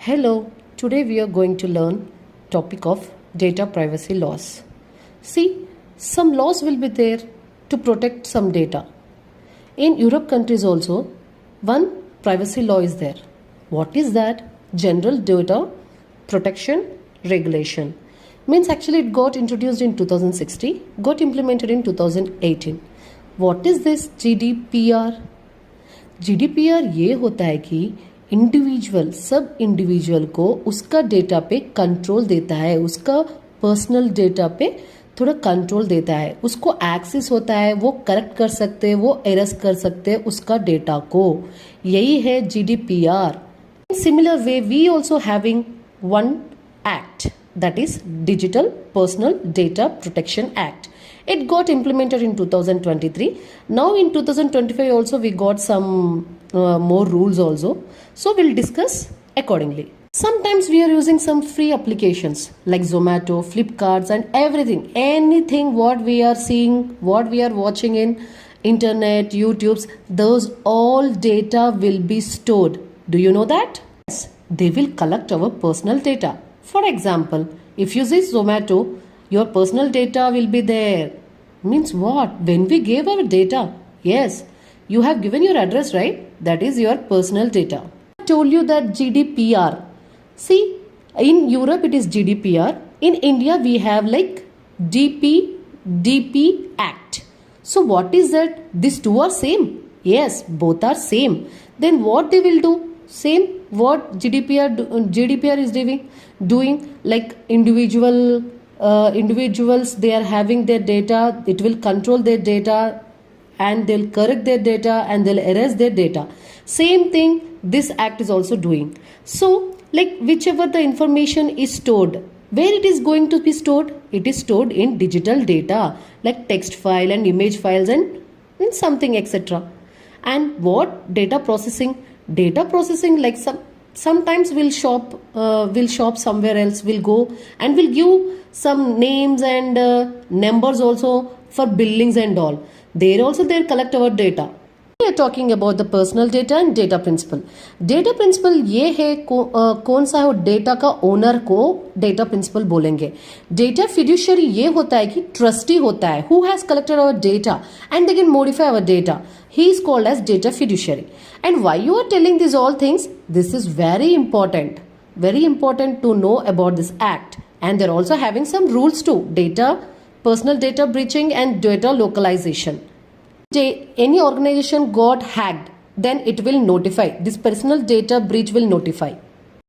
Hello, today we are going to learn topic of data privacy laws. See, some laws will be there to protect some data. In Europe countries also, one privacy law is there. What is that? General Data Protection Regulation. Means actually it got introduced in 2016, got implemented in 2018. What is this GDPR? GDPR ये होता है कि individual सब individual को उसका data पे control देता है, उसका पर्सनल डेटा पे थोड़ा कंट्रोल देता है, उसको एक्सेस होता है, वो करेक्ट कर सकते हैं, वो अरेस्ट कर सकते हैं उसका डेटा को. यही है GDPR. Similar way we also having one act, that is Digital Personal Data Protection Act. It got implemented in 2023. Now in 2025 also we got some more rules also. So we'll discuss accordingly. Sometimes we are using some free applications like Zomato, Flipkarts and everything. Anything what we are seeing, what we are watching in internet, YouTubes, those all data will be stored. Do you know that? Yes, they will collect our personal data. For example, if you see Zomato, your personal data will be there. Means what? When we gave our data, yes, you have given your address, right? That is your personal data. I told you that GDPR. See, in Europe it is GDPR. In India we have like DP Act. So what is that? These two are same. Yes, both are same. Then what they will do? Same. What GDPR is doing like individuals they are having their data, it will control their data and they'll correct their data and they'll erase their data. Same thing this act is also doing. So like whichever the information is stored, where it is going to be stored? It is stored in digital data like text file and image files and something etc. And what? Data processing like sometimes we'll shop somewhere else, we'll go and we'll give some names and numbers also for billings and all. There also they collect our data. We are talking about the personal data and data principle. Data principle ये है कौन सा है? Data का owner को data principal बोलेंगे. Data fiduciary ये होता है कि ट्रस्टी होता है, who has collected our data and they can modify our data. He is called as data fiduciary. And why you are telling these all things? This is very important to know about this act. And they're also having some rules too. Personal data breaching and data localization. Any organization got hacked, then it will notify. This personal data breach will notify.